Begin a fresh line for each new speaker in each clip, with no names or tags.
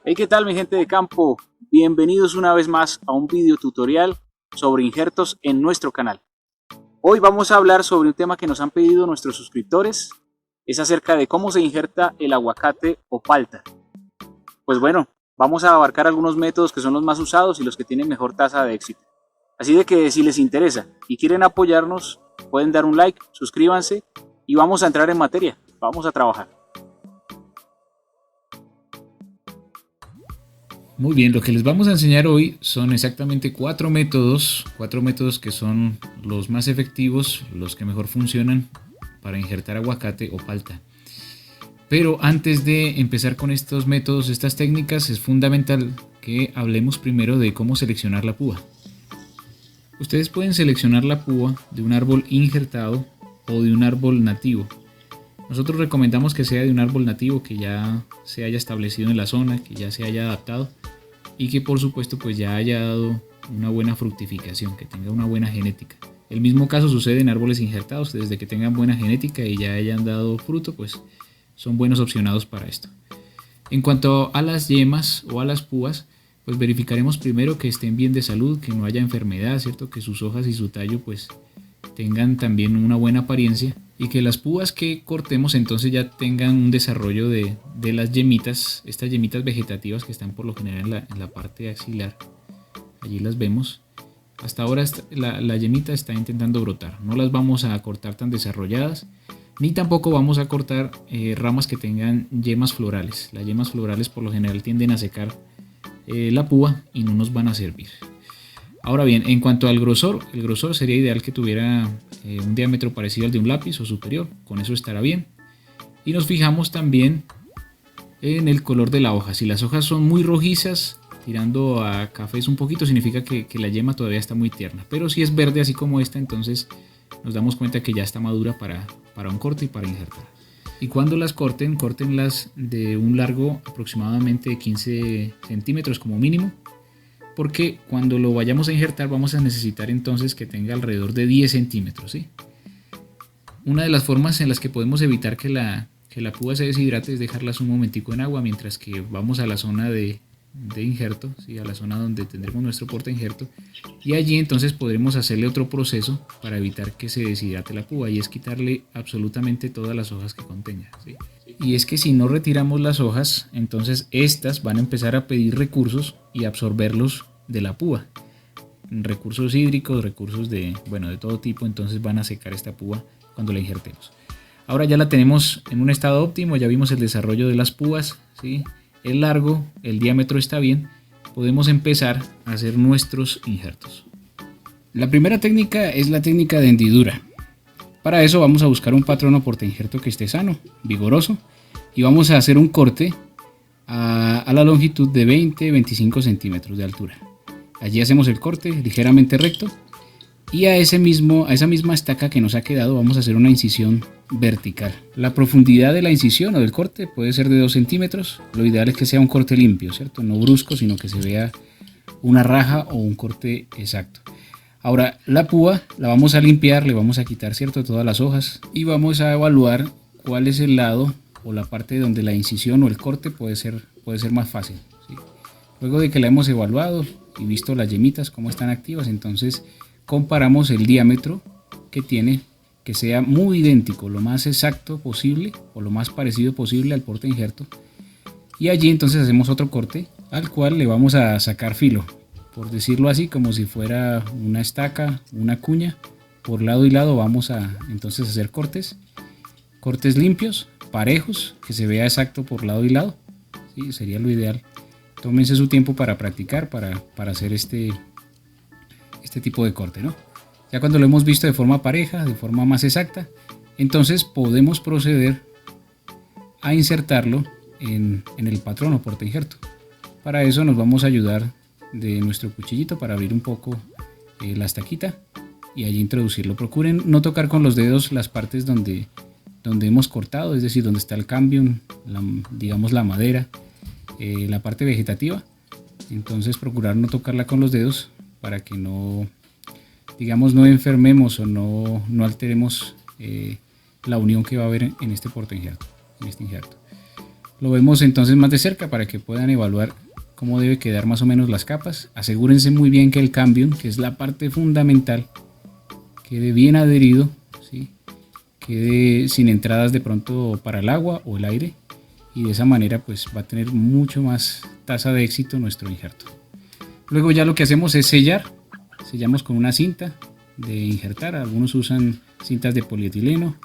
Hey, ¿qué tal mi gente de campo? Bienvenidos una vez más a un video tutorial sobre injertos en nuestro canal. Hoy vamos a hablar sobre un tema que nos han pedido nuestros suscriptores. Es acerca de cómo se injerta el aguacate o palta. Pues bueno, vamos a abarcar algunos métodos que son los más usados y los que tienen mejor tasa de éxito. Así de que si les interesa y quieren apoyarnos, pueden dar un like, suscríbanse y vamos a entrar en materia. Vamos a trabajar.
Muy bien, lo que les vamos a enseñar hoy son exactamente cuatro métodos que son los más efectivos, los que mejor funcionan para injertar aguacate o palta. Pero antes de empezar con estos métodos, estas técnicas, es fundamental que hablemos primero de cómo seleccionar la púa. Ustedes pueden seleccionar la púa de un árbol injertado o de un árbol nativo. Nosotros recomendamos que sea de un árbol nativo que ya se haya establecido en la zona, que ya se haya adaptado y que por supuesto pues ya haya dado una buena fructificación, que tenga una buena genética. El mismo caso sucede en árboles injertados, desde que tengan buena genética y ya hayan dado fruto, pues son buenos opcionados para esto. En cuanto a las yemas o a las púas, pues verificaremos primero que estén bien de salud, que no haya enfermedad, ¿cierto? Que sus hojas y su tallo pues tengan también una buena apariencia y que las púas que cortemos entonces ya tengan un desarrollo de las yemitas, estas yemitas vegetativas que están por lo general en la parte axilar. Allí las vemos. Hasta ahora la yemita está intentando brotar. No las vamos a cortar tan desarrolladas, ni tampoco vamos a cortar ramas que tengan yemas florales. Las yemas florales por lo general tienden a secar la púa y no nos van a servir. Ahora bien, en cuanto al grosor, el grosor sería ideal que tuviera un diámetro parecido al de un lápiz o superior, con eso estará bien. Y nos fijamos también en el color de la hoja. Si las hojas son muy rojizas, tirando a cafés un poquito, significa que la yema todavía está muy tierna. Pero si es verde así como esta, entonces nos damos cuenta que ya está madura para un corte y para injertar. Y cuando las corten, córtenlas de un largo aproximadamente de 15 centímetros como mínimo, porque cuando lo vayamos a injertar vamos a necesitar entonces que tenga alrededor de 10 centímetros, ¿sí? Una de las formas en las que podemos evitar que la púa se deshidrate es dejarlas un momentico en agua mientras que vamos a la zona de injerto, ¿sí? A la zona donde tendremos nuestro porta injerto, y allí entonces podremos hacerle otro proceso para evitar que se deshidrate la púa, y es quitarle absolutamente todas las hojas que contenga, ¿sí? Y es que si no retiramos las hojas, entonces estas van a empezar a pedir recursos y absorberlos de la púa. Recursos hídricos, recursos de todo tipo, entonces van a secar esta púa cuando la injertemos. Ahora ya la tenemos en un estado óptimo, ya vimos el desarrollo de las púas, ¿sí? El largo, el diámetro está bien, podemos empezar a hacer nuestros injertos. La primera técnica es la técnica de hendidura. Para eso vamos a buscar un patrón o porta injerto que esté sano, vigoroso, y vamos a hacer un corte a la longitud de 20-25 centímetros de altura. Allí hacemos el corte ligeramente recto y a esa misma estaca que nos ha quedado vamos a hacer una incisión vertical. La profundidad de la incisión o del corte puede ser de 2 centímetros. Lo ideal es que sea un corte limpio, ¿cierto? No brusco, sino que se vea una raja o un corte exacto. Ahora la púa la vamos a limpiar, le vamos a quitar, ¿cierto?, todas las hojas y vamos a evaluar cuál es el lado o la parte donde la incisión o el corte puede ser más fácil, ¿sí? Luego de que la hemos evaluado y visto las yemitas cómo están activas, entonces comparamos el diámetro que tiene, que sea muy idéntico, lo más exacto posible o lo más parecido posible al porta injerto, y allí entonces hacemos otro corte al cual le vamos a sacar filo, por decirlo así, como si fuera una estaca, una cuña. Por lado y lado vamos a entonces hacer cortes limpios, parejos, que se vea exacto por lado y lado, ¿sí? Sería lo ideal. Tómense su tiempo para practicar, para hacer este tipo de corte, ¿no? Ya cuando lo hemos visto de forma pareja, de forma más exacta, entonces podemos proceder a insertarlo en el patrón o porta injerto. Para eso nos vamos a ayudar de nuestro cuchillito para abrir un poco la estaquita y allí introducirlo. Procuren no tocar con los dedos las partes donde hemos cortado, es decir, donde está el cambium, digamos la madera, la parte vegetativa. Entonces procurar no tocarla con los dedos para que no enfermemos o no alteremos la unión que va a haber en este porta injerto, en este injerto. Lo vemos entonces más de cerca para que puedan evaluar cómo debe quedar más o menos las capas. Asegúrense muy bien que el cambium, que es la parte fundamental, quede bien adherido, ¿sí? Quede sin entradas de pronto para el agua o el aire, y de esa manera pues va a tener mucho más tasa de éxito nuestro injerto. Luego ya lo que hacemos es sellar. Sellamos con una cinta de injertar. Algunos usan cintas de polietileno,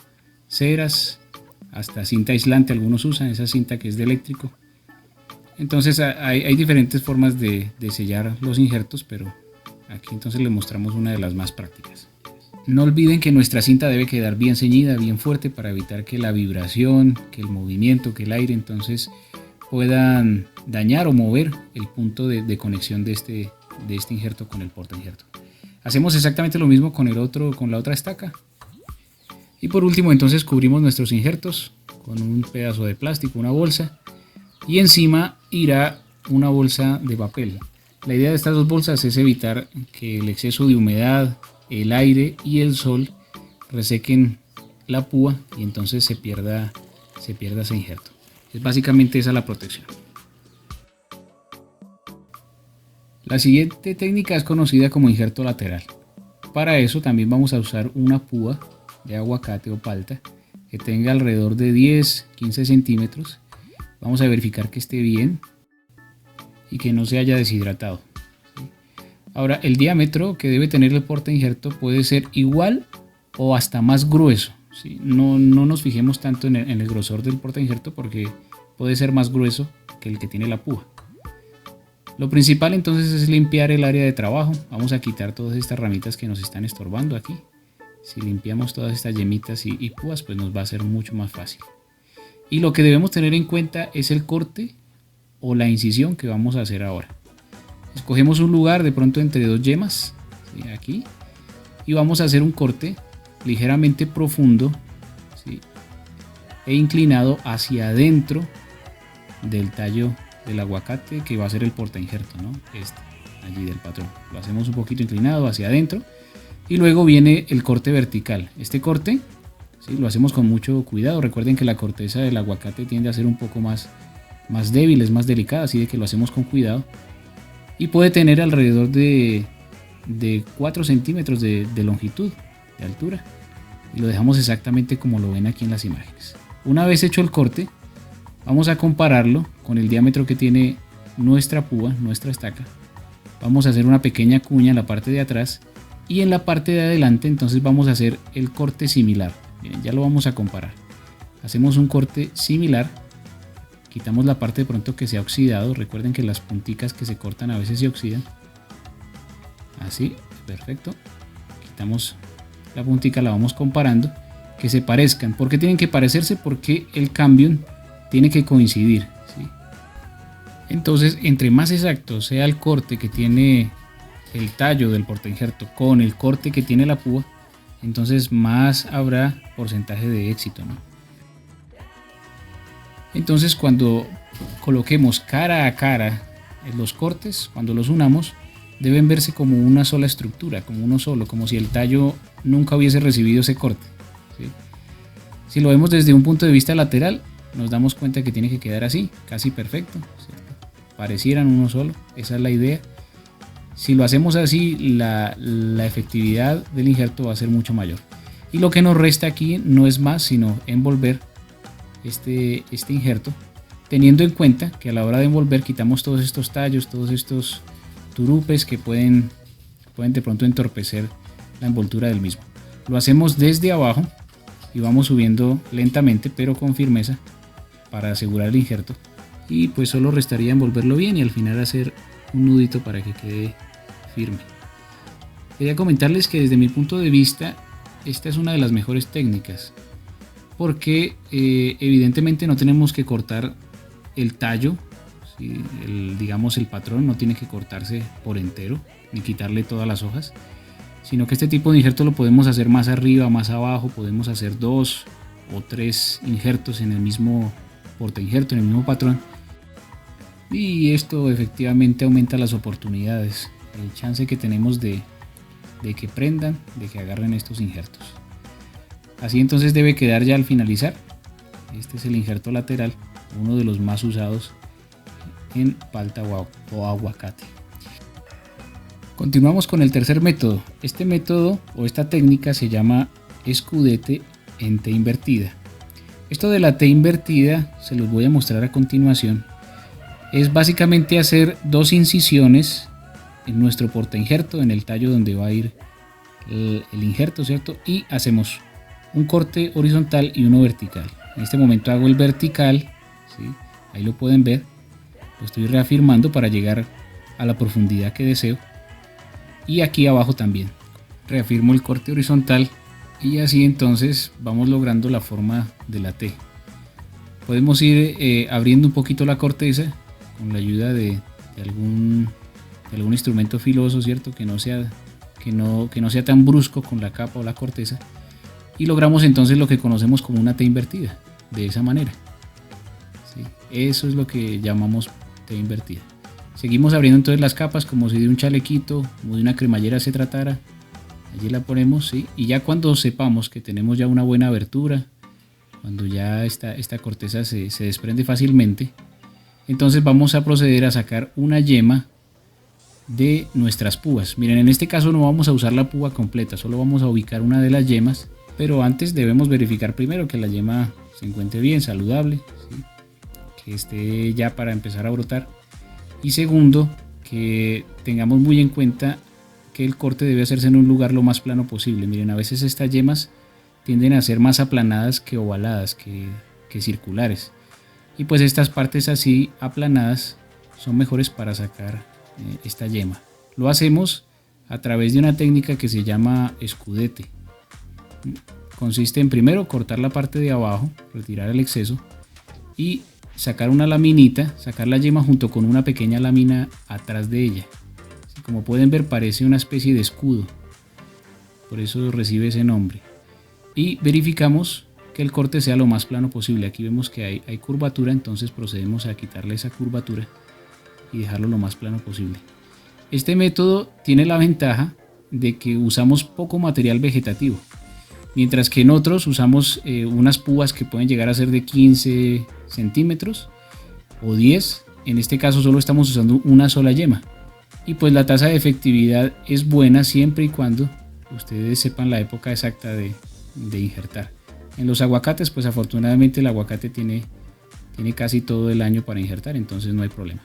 ceras, hasta cinta aislante algunos usan, esa cinta que es de eléctrico. Entonces hay diferentes formas de sellar los injertos, pero aquí entonces les mostramos una de las más prácticas. No olviden que nuestra cinta debe quedar bien ceñida, bien fuerte, para evitar que la vibración, que el movimiento, que el aire entonces puedan dañar o mover el punto de conexión de este injerto con el porta injerto. Hacemos exactamente lo mismo con la otra estaca. Y por último entonces cubrimos nuestros injertos con un pedazo de plástico, una bolsa, y encima irá una bolsa de papel. La idea de estas dos bolsas es evitar que el exceso de humedad, el aire y el sol resequen la púa y entonces se pierda ese injerto. Es básicamente esa la protección. La siguiente técnica es conocida como injerto lateral. Para eso también vamos a usar una púa de aguacate o palta que tenga alrededor de 10-15 centímetros. Vamos a verificar que esté bien y que no se haya deshidratado. Ahora, el diámetro que debe tener el porta injerto puede ser igual o hasta más grueso, ¿sí? No nos fijemos tanto en el grosor del porta injerto, porque puede ser más grueso que el que tiene la púa. Lo principal entonces es limpiar el área de trabajo. Vamos a quitar todas estas ramitas que nos están estorbando aquí. Si limpiamos todas estas yemitas y púas, pues nos va a ser mucho más fácil. Y lo que debemos tener en cuenta es el corte o la incisión que vamos a hacer ahora. Escogemos un lugar de pronto entre dos yemas, ¿sí? Aquí, y vamos a hacer un corte ligeramente profundo, ¿sí? E inclinado hacia adentro del tallo del aguacate, que va a ser el porta injerto, ¿no? Allí del patrón. Lo hacemos un poquito inclinado hacia adentro. Y luego viene el corte vertical. Este corte, ¿sí? Lo hacemos con mucho cuidado. Recuerden que la corteza del aguacate tiende a ser un poco más débil, es más delicada, así de que lo hacemos con cuidado. Y puede tener alrededor de 4 centímetros de longitud, de altura. Y lo dejamos exactamente como lo ven aquí en las imágenes. Una vez hecho el corte, vamos a compararlo con el diámetro que tiene nuestra púa, nuestra estaca. Vamos a hacer una pequeña cuña en la parte de atrás. Y en la parte de adelante entonces vamos a hacer el corte similar. Miren, ya lo vamos a comparar. Hacemos un corte similar. Quitamos la parte de pronto que se ha oxidado. Recuerden que las punticas que se cortan a veces se oxidan. Así, perfecto. Quitamos la puntica, la vamos comparando. Que se parezcan. ¿Por qué tienen que parecerse? Porque el cambium tiene que coincidir, ¿sí? Entonces, entre más exacto sea el corte que tiene el tallo del porta injerto con el corte que tiene la púa, entonces más habrá porcentaje de éxito, ¿no? Entonces, cuando coloquemos cara a cara los cortes, cuando los unamos, deben verse como una sola estructura, como uno solo, como si el tallo nunca hubiese recibido ese corte, ¿sí? Si lo vemos desde un punto de vista lateral, nos damos cuenta que tiene que quedar así, casi perfecto, ¿cierto? Parecieran uno solo, esa es la idea. Si lo hacemos así, la efectividad del injerto va a ser mucho mayor. Y lo que nos resta aquí no es más sino envolver este injerto, teniendo en cuenta que a la hora de envolver quitamos todos estos tallos, todos estos turupes que pueden de pronto entorpecer la envoltura del mismo. Lo hacemos desde abajo y vamos subiendo lentamente pero con firmeza para asegurar el injerto. Y pues solo restaría envolverlo bien y al final hacer un nudito para que quede firme. Quería comentarles que desde mi punto de vista esta es una de las mejores técnicas, porque evidentemente no tenemos que cortar el tallo, ¿sí? Digamos el patrón no tiene que cortarse por entero ni quitarle todas las hojas, sino que este tipo de injerto lo podemos hacer más arriba, más abajo. Podemos hacer 2 o 3 injertos en el mismo porta injerto, en el mismo patrón. Y esto efectivamente aumenta las oportunidades, el chance que tenemos de que prendan, de que agarren estos injertos. Así entonces debe quedar ya al finalizar. Este es el injerto lateral uno de los más usados en palta o aguacate. Continuamos con el tercer método. Este método o esta técnica se llama escudete en T invertida. Esto de la T invertida se los voy a mostrar a continuación. Es básicamente hacer dos incisiones en nuestro portainjerto, en el tallo donde va a ir el injerto, ¿cierto? Y hacemos un corte horizontal y uno vertical. En este momento hago el vertical, ¿sí? Ahí lo pueden ver. Lo estoy reafirmando para llegar a la profundidad que deseo. Y aquí abajo también. Reafirmo el corte horizontal y así entonces vamos logrando la forma de la T. Podemos ir abriendo un poquito la corteza con la ayuda de algún instrumento filoso, ¿cierto? Que no sea tan brusco con la capa o la corteza. Y logramos entonces lo que conocemos como una T invertida, de esa manera. ¿Sí? Eso es lo que llamamos T invertida. Seguimos abriendo entonces las capas como si de un chalequito, como de una cremallera se tratara. Allí la ponemos, ¿sí? Y ya cuando sepamos que tenemos ya una buena abertura, cuando ya esta corteza se desprende fácilmente, entonces vamos a proceder a sacar una yema de nuestras púas. Miren, en este caso no vamos a usar la púa completa, solo vamos a ubicar una de las yemas, pero antes debemos verificar primero que la yema se encuentre bien, saludable, ¿sí? Que esté ya para empezar a brotar. Y segundo, que tengamos muy en cuenta que el corte debe hacerse en un lugar lo más plano posible. Miren, a veces estas yemas tienden a ser más aplanadas que ovaladas, que circulares. Y pues estas partes así aplanadas son mejores para sacar esta yema. Lo hacemos a través de una técnica que se llama escudete. Consiste en primero cortar la parte de abajo, retirar el exceso y sacar una laminita, sacar la yema junto con una pequeña lámina atrás de ella. Como pueden ver, parece una especie de escudo, por eso recibe ese nombre. Y verificamos que el corte sea lo más plano posible. Aquí vemos que hay curvatura, entonces procedemos a quitarle esa curvatura y dejarlo lo más plano posible. Este método tiene la ventaja de que usamos poco material vegetativo, mientras que en otros usamos unas púas que pueden llegar a ser de 15 centímetros o 10. En este caso solo estamos usando una sola yema. Y pues la tasa de efectividad es buena siempre y cuando ustedes sepan la época exacta de injertar. En los aguacates, pues afortunadamente el aguacate tiene casi todo el año para injertar, entonces no hay problema.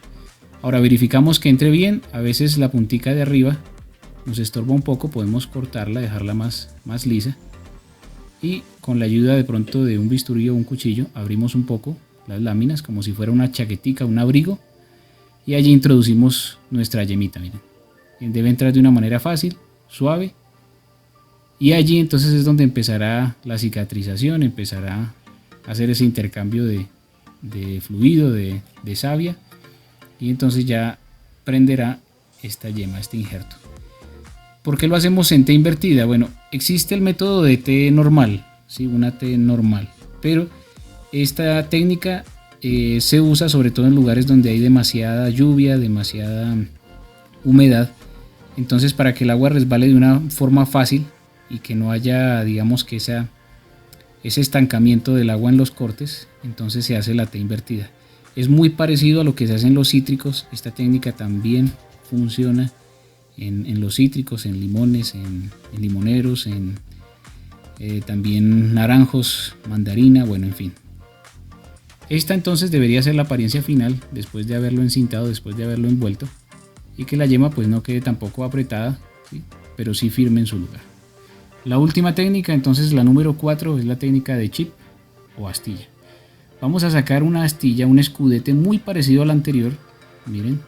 Ahora verificamos que entre bien. A veces la puntica de arriba nos estorba un poco, podemos cortarla, dejarla más lisa. Y con la ayuda de pronto de un bisturí o un cuchillo abrimos un poco las láminas como si fuera una chaquetica, un abrigo. Y allí introducimos nuestra yemita, miren. Debe entrar de una manera fácil, suave. Y allí entonces es donde empezará la cicatrización, empezará a hacer ese intercambio de fluido, de savia. Y entonces ya prenderá esta yema, este injerto. ¿Por qué lo hacemos en T invertida? Bueno, existe el método de T normal, ¿sí? Una T normal. Pero esta técnica se usa sobre todo en lugares donde hay demasiada lluvia, demasiada humedad. Entonces, para que el agua resbale de una forma fácil y que no haya, digamos, que ese estancamiento del agua en los cortes, entonces se hace la T invertida. Es muy parecido a lo que se hace en los cítricos. Esta técnica también funciona en los cítricos, en limones, en limoneros, también naranjos, mandarina, bueno, en fin. Esta entonces debería ser la apariencia final después de haberlo encintado, después de haberlo envuelto, y que la yema pues no quede tampoco apretada, ¿sí? Pero sí firme en su lugar. La última técnica, entonces la número 4, es la técnica de chip o astilla. Vamos a sacar una astilla, un escudete muy parecido al anterior, miren,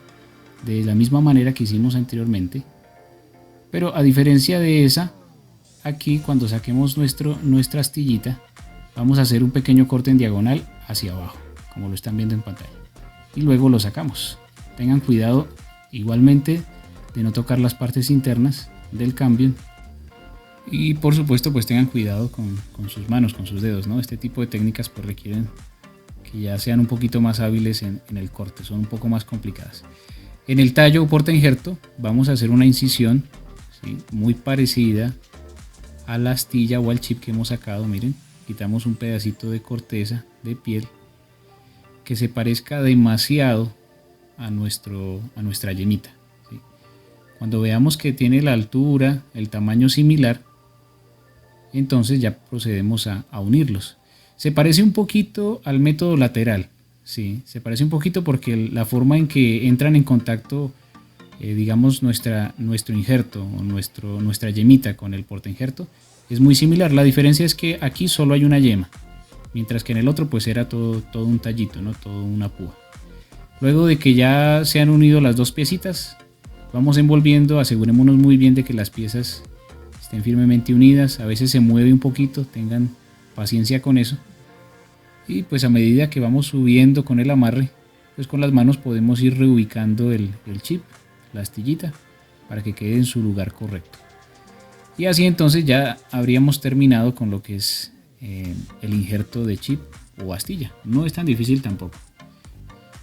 de la misma manera que hicimos anteriormente, pero a diferencia de esa, aquí cuando saquemos nuestra astillita, vamos a hacer un pequeño corte en diagonal hacia abajo, como lo están viendo en pantalla, y luego lo sacamos. Tengan cuidado igualmente de no tocar las partes internas del cambio, y por supuesto pues tengan cuidado con sus manos, con sus dedos, ¿no? Este tipo de técnicas pues requieren que ya sean un poquito más hábiles en el corte, son un poco más complicadas. En el tallo o porta injerto vamos a hacer una incisión, ¿sí? Muy parecida a la astilla o al chip que hemos sacado. Miren, quitamos un pedacito de corteza, de piel, que se parezca demasiado a nuestra yemita, ¿sí? Cuando veamos que tiene la altura, el tamaño similar, entonces ya procedemos a unirlos. Se parece un poquito al método lateral, ¿sí? Se parece un poquito porque la forma en que entran en contacto, digamos, nuestro injerto o nuestra yemita con el portainjerto es muy similar. La diferencia es que aquí solo hay una yema, mientras que en el otro pues era todo un tallito, ¿no? Todo una púa. Luego de que ya se han unido las dos piecitas, vamos envolviendo, asegurémonos muy bien de que las piezas estén firmemente unidas. A veces se mueve un poquito, tengan paciencia con eso. Y pues a medida que vamos subiendo con el amarre, pues con las manos podemos ir reubicando el chip, la astillita, para que quede en su lugar correcto. Y así entonces ya habríamos terminado con lo que es el injerto de chip o astilla. No es tan difícil tampoco.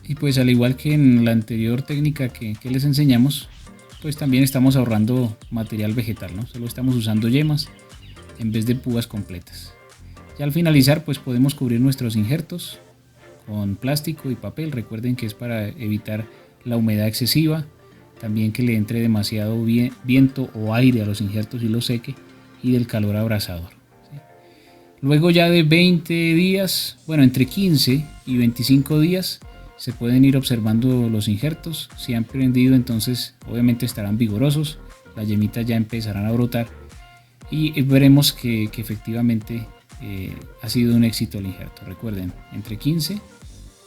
Y pues al igual que en la anterior técnica que les enseñamos, pues también estamos ahorrando material vegetal, ¿no? Solo estamos usando yemas en vez de púas completas. Y al finalizar pues podemos cubrir nuestros injertos con plástico y papel. Recuerden que es para evitar la humedad excesiva, también que le entre demasiado viento o aire a los injertos y los seque, y del calor abrasador, ¿sí? Luego ya de 20 días, bueno, entre 15 y 25 días se pueden ir observando los injertos. Si han prendido, entonces obviamente estarán vigorosos, las yemitas ya empezarán a brotar y veremos que efectivamente ha sido un éxito el injerto. Recuerden, entre 15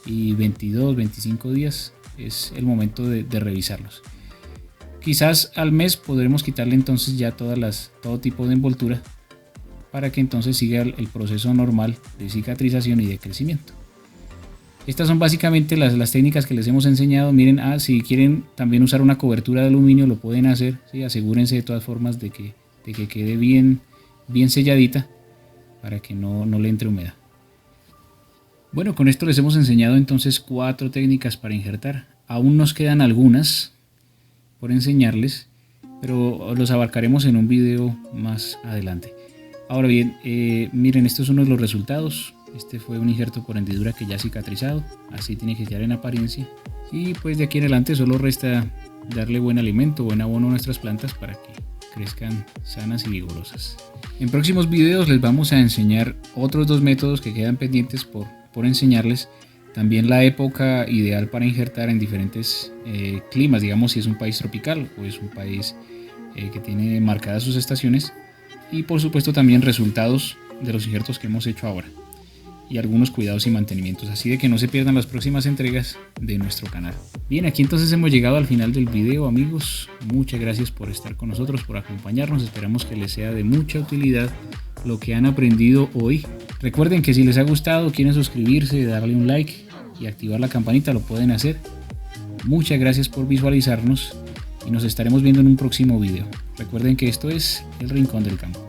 y 22, 25 días es el momento de revisarlos. Quizás al mes podremos quitarle entonces ya todo tipo de envoltura para que entonces siga el proceso normal de cicatrización y de crecimiento. Estas son básicamente las técnicas que les hemos enseñado. Miren, si quieren también usar una cobertura de aluminio lo pueden hacer, ¿sí? Asegúrense de todas formas de que quede bien selladita para que no le entre humedad. Bueno, con esto les hemos enseñado entonces 4 técnicas para injertar. Aún nos quedan algunas por enseñarles, pero los abarcaremos en un video más adelante. Ahora bien, miren, estos son los resultados. Este fue un injerto por hendidura que ya ha cicatrizado, así tiene que quedar en apariencia. Y pues de aquí en adelante solo resta darle buen alimento, buen abono a nuestras plantas para que crezcan sanas y vigorosas. En próximos videos les vamos a enseñar otros 2 métodos que quedan pendientes por enseñarles. También la época ideal para injertar en diferentes climas, digamos si es un país tropical o es un país que tiene marcadas sus estaciones. Y por supuesto también resultados de los injertos que hemos hecho ahora y algunos cuidados y mantenimientos, así de que no se pierdan las próximas entregas de nuestro canal. Bien, aquí entonces hemos llegado al final del video, amigos. Muchas gracias por estar con nosotros, por acompañarnos. Esperamos que les sea de mucha utilidad lo que han aprendido hoy. Recuerden que si les ha gustado, quieren suscribirse, darle un like y activar la campanita, lo pueden hacer. Muchas gracias por visualizarnos y nos estaremos viendo en un próximo video. Recuerden que esto es El Rincón del Campo.